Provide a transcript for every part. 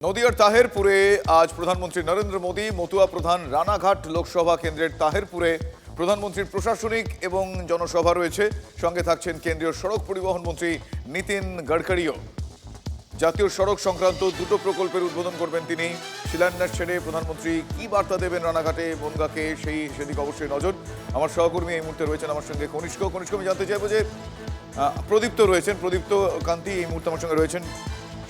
নদিয়ার তাহেরপুরে আজ প্রধানমন্ত্রী নরেন্দ্র মোদী মতুয়া প্রধান রানাঘাট লোকসভা কেন্দ্রের তাহেরপুরে প্রধানমন্ত্রীর প্রশাসনিক এবং জনসভা রয়েছে। সঙ্গে থাকছেন কেন্দ্রীয় সড়ক পরিবহন মন্ত্রী নীতিন গডকরিও। জাতীয় সড়ক সংক্রান্ত দুটো প্রকল্পের উদ্বোধন করবেন তিনি। শিলান্যাস ছেড়ে প্রধানমন্ত্রী কি বার্তা দেবেন রানাঘাটে বনগাঁকে সেদিকে অবশ্যই নজর। আমার সহকর্মী এই মুহূর্তে রয়েছেন আমার সঙ্গে কনিষ্ক। আমি জানতে চাইবো যে প্রদীপ্ত রয়েছেন, প্রদীপ্ত কান্তি এই মুহূর্তে আমার সঙ্গে রয়েছেন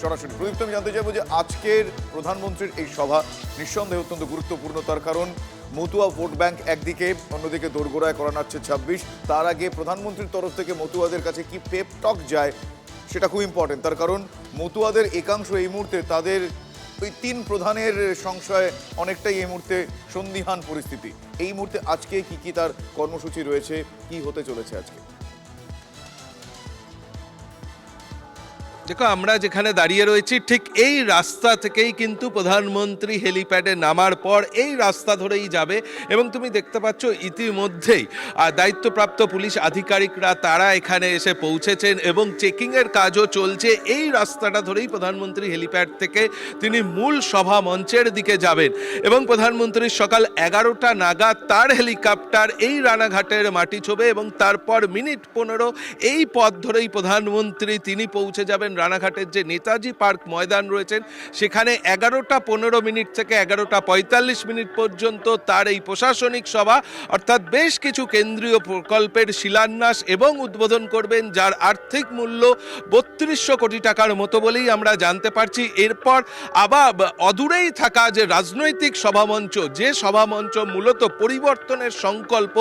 সরাসরি। প্রদীপ্ত, আমি জানতে চাইবো যে আজকের প্রধানমন্ত্রীর এই সভা নিঃসন্দেহে অত্যন্ত গুরুত্বপূর্ণ, তার কারণ মতুয়া ভোট ব্যাংক একদিকে, অন্যদিকে দোরগোড়ায় করা নাচ্ছে 26। তার আগে প্রধানমন্ত্রীর তরফ থেকে মতুয়াদের কাছে কি পেপ টক যায় সেটা খুব ইম্পর্টেন্ট, তার কারণ মতুয়াদের একাংশ এই মুহূর্তে তাদের ওই তিন প্রধানের সংশয় অনেকটাই এই মুহূর্তে সন্দিহান পরিস্থিতি। এই মুহূর্তে আজকে কি তার কর্মসূচি রয়েছে, কি হতে চলেছে আজকে? দেখো, আমরা যেখানে দাঁড়িয়ে রয়েছি ঠিক এই রাস্তা থেকেই কিন্তু প্রধানমন্ত্রী হেলিপ্যাডে নামার পর এই রাস্তা ধরেই যাবে এবং তুমি দেখতে পাচ্ছ ইতিমধ্যেই দায়িত্বপ্রাপ্ত পুলিশ আধিকারিকরা তারা এখানে এসে পৌঁছেছেন এবং চেকিংয়ের কাজও চলছে। এই রাস্তাটা ধরেই প্রধানমন্ত্রী হেলিপ্যাড থেকে তিনি মূল সভা মঞ্চের দিকে যাবেন এবং প্রধানমন্ত্রীর সকাল 11টা নাগাদ তার হেলিকপ্টার এই রানাঘাটের মাটি ছোঁবে এবং তারপর মিনিট 15 এই পথ ধরেই প্রধানমন্ত্রী তিনি পৌঁছে যাবেন রানাঘাটের যে নেতাজি পার্ক ময়দান রয়েছেন সেখানে। 11টা 15 থেকে 11টা 45 পর্যন্ত তার এই প্রশাসনিক সভা, অর্থাৎ বেশ কিছু কেন্দ্রীয় প্রকল্পের শিলান্যাস এবং উদ্বোধন করবেন, যার আর্থিক মূল্য 3200 কোটি টাকার মতো বলেই আমরা জানতে পারছি। এরপর আবার অদূরেই থাকা যে রাজনৈতিক সভামঞ্চ, যে সভামঞ্চ মূলত পরিবর্তনের সংকল্প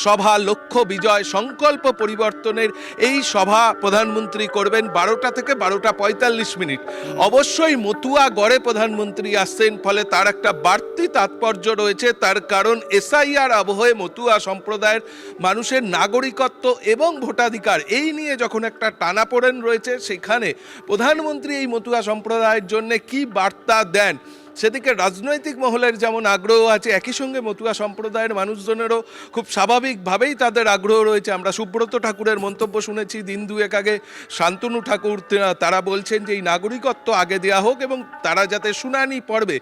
সভা, লক্ষ্য বিজয় সংকল্প পরিবর্তনের এই সভা প্রধানমন্ত্রী করবেন 12টা থেকে 12টা 45। অবশ্যই মতুয়া গড়ে প্রধানমন্ত্রী আসছেন, ফলে তার একটা বাড়তি তাৎপর্য রয়েছে। তার কারণ এসআইআর আবহে মতুয়া সম্প্রদায়ের মানুষের নাগরিকত্ব এবং ভোটাধিকার এই নিয়ে যখন একটা টানাপোড়েন রয়েছে, সেখানে প্রধানমন্ত্রী এই মতুয়া সম্প্রদায়ের জন্য কি বার্তা দেন সেদিকে রাজনৈতিক মহলের যেমন আগ্রহ আছে, একই সঙ্গে মতুয়া সম্প্রদায়ের মানুষজনেরও খুব স্বাভাবিকভাবেই তাদের আগ্রহ রয়েছে। আমরা সুব্রত ঠাকুরের মন্তব্য শুনেছি দিন দুয়েক আগে, শান্তনু ঠাকুর তারা বলছেন যে এই নাগরিকত্ব আগে দেওয়া হোক এবং তারা যাতে শুনানি পড়বে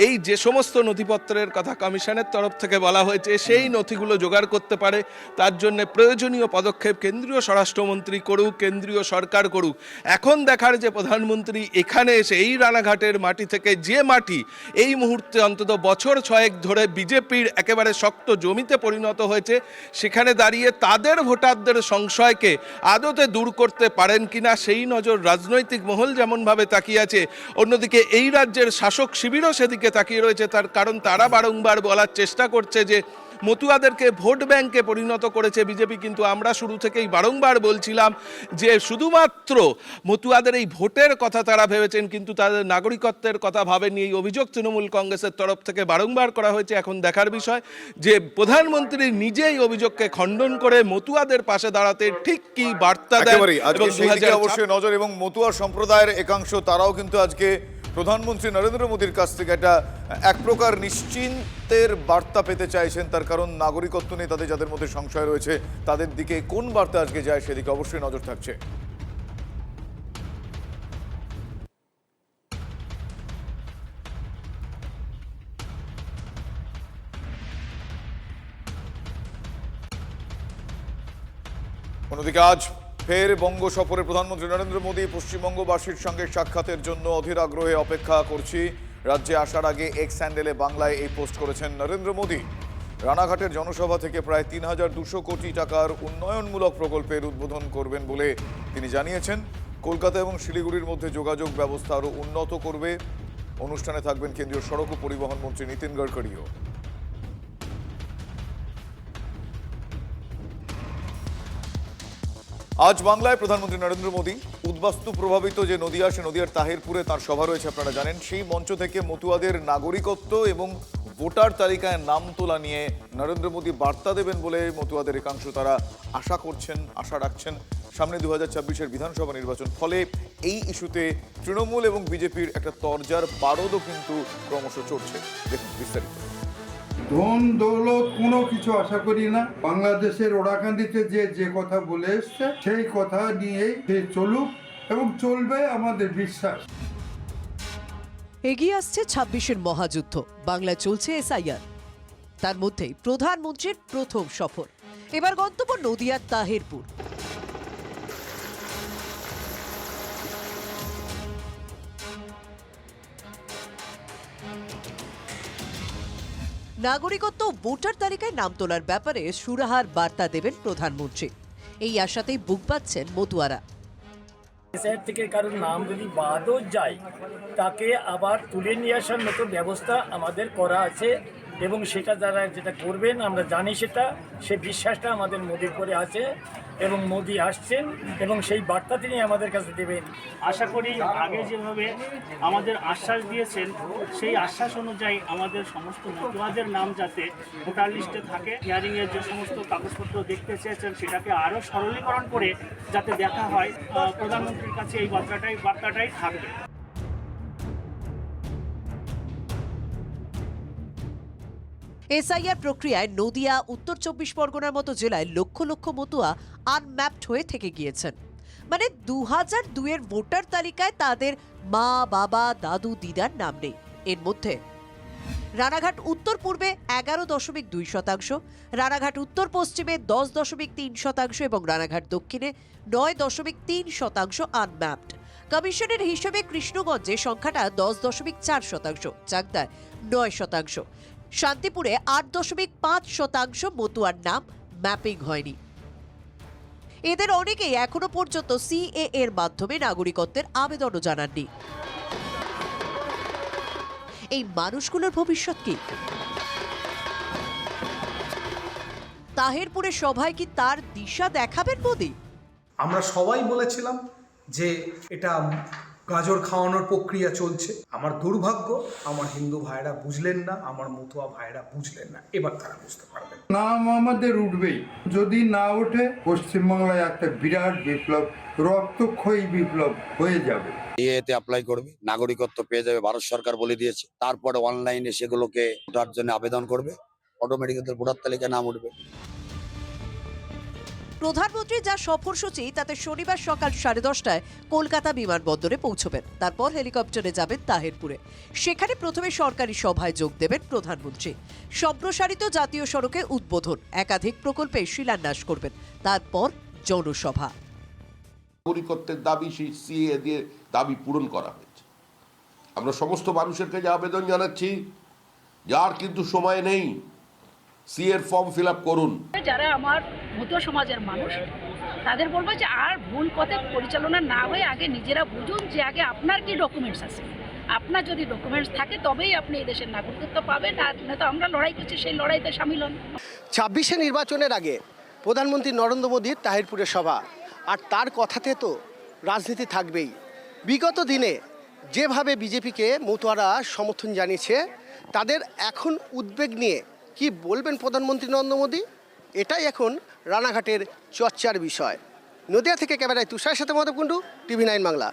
এই যে সমস্ত নথিপত্রের কথা কমিশনের তরফ থেকে বলা হয়েছে সেই নথিগুলো জোগাড় করতে পারে, তার জন্য প্রয়োজনীয় পদক্ষেপ কেন্দ্রীয় স্বরাষ্ট্রমন্ত্রী করুক, কেন্দ্রীয় সরকার করুক। এখন দেখার যে প্রধানমন্ত্রী এখানে এসে এই রানাঘাটের মাটি থেকে, যে মাটি এই মুহূর্তে অন্তত বছর 6 ধরে বিজেপির একেবারে শক্ত জমিতে পরিণত হয়েছে, সেখানে দাঁড়িয়ে তাদের ভোটারদের সংশয়কে আদতে দূর করতে পারেন কিনা সেই নজর রাজনৈতিক মহল যেমনভাবে তাকিয়ে আছে, অন্যদিকে এই রাজ্যের শাসক শিবিরও সেদিকে তাকিয়ে রয়েছে। তার কারণ তারা বারংবার বলার চেষ্টা করছে যে মতুয়াদেরকে ভোট ব্যাংকে পরিণত করেছে বিজেপি, কিন্তু আমরা শুরু থেকেই বারংবার বলছিলাম যে শুধুমাত্র মতুয়াদের এই ভোটের কথা তারা ভেবেছেন, কিন্তু তাদের নাগরিকত্বের কথা ভাবেনি। এই অভিযোগ তৃণমূল কংগ্রেসের তরফ থেকে বারংবার করা হয়েছে। এখন দেখার বিষয় যে প্রধানমন্ত্রী নিজেই অভিযোগকে খণ্ডন করে মতুয়াদের পাশে দাঁড়াতে ঠিক কি বার্তা দেন অবশ্যই নজর। এবং মতুয়া সম্প্রদায়ের একাংশ তারাও কিন্তু আজকে প্রধানমন্ত্রী নরেন্দ্র মোদীর কাছ থেকে এক প্রকার নিশ্চিন্তের বার্তা পেতে চাইছেন, তার কারণ নাগরিকত্ব নিয়ে তাদের যাদের মধ্যে সংশয় রয়েছে তাদের দিকে কোন বার্তা আজকে যায় সেদিকে অবশ্যই নজর থাকছে। অন্যদিকে আজ ফের বঙ্গ সফরে প্রধানমন্ত্রী নরেন্দ্র মোদী পশ্চিমবঙ্গবাসীর সঙ্গে সাক্ষাতের জন্য অধীর আগ্রহে অপেক্ষা করছি। রাজ্যে আসার আগে এক্স হ্যান্ডেলে বাংলায় এই পোস্ট করেছেন নরেন্দ্র মোদী। রানাঘাটের জনসভা থেকে প্রায় 3200 কোটি টাকার উন্নয়নমূলক প্রকল্পের উদ্বোধন করবেন বলে তিনি জানিয়েছেন। কলকাতা এবং শিলিগুড়ির মধ্যে যোগাযোগ ব্যবস্থা আরও উন্নত করবে। অনুষ্ঠানে থাকবেন কেন্দ্রীয় সড়ক ও পরিবহন মন্ত্রী নীতিন গডকরিও। আজ বাংলায় প্রধানমন্ত্রী নরেন্দ্র মোদী উদ্বাস্তু প্রভাবিত যে নদিয়া, সে নদিয়ার তাহেরপুরে তার সভা রয়েছে, আপনারা জানেন। সেই মঞ্চ থেকে মতুয়াদের নাগরিকত্ব এবং ভোটার তালিকায় নাম তোলা নিয়ে নরেন্দ্র মোদী বার্তা দেবেন বলে মতুয়াদের একাংশ তারা আশা রাখছেন। সামনে 2026-এর বিধানসভা নির্বাচন, ফলে এই ইস্যুতে তৃণমূল এবং বিজেপির একটা তরজার পারদও কিন্তু ক্রমশ চড়ছে। দেখুন বিস্তারিত। ধন দৌলত কোনো কিছু আশা করি না। বাংলাদেশের ওরাকান্দিতে যে কথা বলে এসছে সেই কথা নিয়েই সে চলুক এবং চলবে আমাদের বিশ্বাস। এগিয়ে আসছে ২৬-এর মহাযুদ্ধ, বাংলায় চলছে এসআইআর। তার মধ্যেই প্রধানমন্ত্রীর প্রথম সফর। এবার গন্তব্য নদিয়ার তাহেরপুর। নাগরিকত্ব ও ভোটার তালিকায় নাম তোলার ব্যাপারে সুরাহার বার্তা দেবেন প্রধানমন্ত্রী। এই আশাতেই বুক বাঁধছেন মতুয়ারা। এসআইআর থেকে কারোর নাম যদি বাদও যায়, তাকে আবার তুলে নিয়ে আসার মতো ব্যবস্থা আমাদের করা আছে এবং সেটা যারা যেটা করবেন আমরা জানি, সে বিশ্বাসটা আমাদের মোদির করে আছে এবং মোদি আসছেন এবং সেই বার্তা তিনি আমাদের কাছে দেবেন। আশা করি আগে যেভাবে আমাদের আশ্বাস দিয়েছেন সেই আশ্বাস অনুযায়ী আমাদের সমস্ত মতুয়াদের নাম যাতে ভোটার লিস্টে থাকে, হিয়ারিংয়ের যে সমস্ত কাগজপত্র দেখতে চেয়েছেন সেটাকে আরও সরলীকরণ করে যাতে দেখা হয়, প্রধানমন্ত্রীর কাছে এই বার্তাটাই থাকবে। এসআইআর প্রক্রিয়ায় নদিয়া, উত্তর ২৪ পরগনার মতো জেলায় লক্ষ লক্ষ মতুয়া আনম্যাপড হয়ে থেকে গিয়েছেন। মানে ২০০২-এর ভোটার তালিকায় তাদের মা, বাবা, দাদু, দিদার নাম নেই। এর মধ্যে রানাঘাট উত্তর পূর্বে ১১.২%, রানাঘাট উত্তর পশ্চিমে ১০.৩% এবং রানাঘাট দক্ষিণে ৯.৩% আনম্যাপড। কমিশনের হিসেবে কৃষ্ণগঞ্জে সংখ্যাটা ১০.৪%, চাকদায় ৯%, শান্তিপুরে ৮.৫% মতুয়ার নাম ম্যাপিং হয়নি। এদের অনেকেই এখনো পর্যন্ত সিএএ এর মাধ্যমে নাগরিকত্বের আবেদনও জানাননি। এই মানুষগুলোর ভবিষ্যৎ কি? তাহেরপুরের সভায় কি তার দিশা দেখাবেন মোদি? আমরা সবাই বলেছিলাম যে এটা গাজর খাওয়ানোর প্রক্রিয়া চলছে। আমার দুর্ভাগ্য, আমার হিন্দু ভাইরা বুঝলেন না, আমার মতুয়া ভাইরা বুঝলেন না। এবার তারা বুঝতে পারবেন। নাম আমাদের উঠবেই, যদি না ওঠে পশ্চিমবাংলায় একটা বিরাট বিপ্লব, রক্তক্ষয়ী বিপ্লব হয়ে যাবে। এতে অ্যাপ্লাই করবে, নাগরিকত্ব পেয়ে যাবে, ভারত সরকার বলে দিয়েছে। তারপরে অনলাইনে সেগুলোকে ওঠার জন্য আবেদন করবে, অটোমেটিক ওদের ভোটার তালিকায় নাম উঠবে। প্রধানমন্ত্রী যা সফরসূচি, তাতে শনিবার সকাল 10:30টায় কলকাতা বিমানবন্দরে পৌঁছবেন। তারপর হেলিকপ্টারে যাবেন তাহেরপুরে। সেখানে প্রথমে সরকারি সভায় যোগ দেবেন প্রধানমন্ত্রী। সম্প্রসারিত জাতীয় সড়কে উদ্বোধন, একাধিক প্রকল্পে শিলান্যাস করবেন। তারপর জনসভা। নাগরিকত্বের দাবি সেই সিএ দিয়ে দাবি পূরণ করা হয়েছে। আমরা সমস্ত মানুষের কাছে আবেদন জানাচ্ছি, যার কিন্তু সময় নেই, সিএর ফর্ম ফিল আপ করুন। যারা আমার মতুয়া সমাজের মানুষ, তাদের বলবো যে আর ভুল পথে পরিচালনা না হয়ে আগে নিজেরা বুঝুন যে আগে আপনার কি ডকুমেন্টস আছে। আপনার যদি ডকুমেন্টস থাকে তবেই আপনি এই দেশের নাগরিকত্ব পাবেন, আর না তো আমরা লড়াই করছি, সেই লড়াইতে সামিল হন। ২৬শে নির্বাচনের আগে প্রধানমন্ত্রী নরেন্দ্র মোদীর তাহিরপুরের সভা, আর তার কথাতে তো রাজনীতি থাকবেই। বিগত দিনে যেভাবে বিজেপিকে মতুয়ারা সমর্থন জানিয়েছে, তাদের এখন উদ্বেগ নিয়ে কি বলবেন প্রধানমন্ত্রী নরেন্দ্র মোদী? এটাই এখন রানাঘাটের চর্চার বিষয়। নদিয়া থেকে ক্যামেরায় তুষারের সাথে মাধব কুণ্ডু, টিভি9 বাংলা।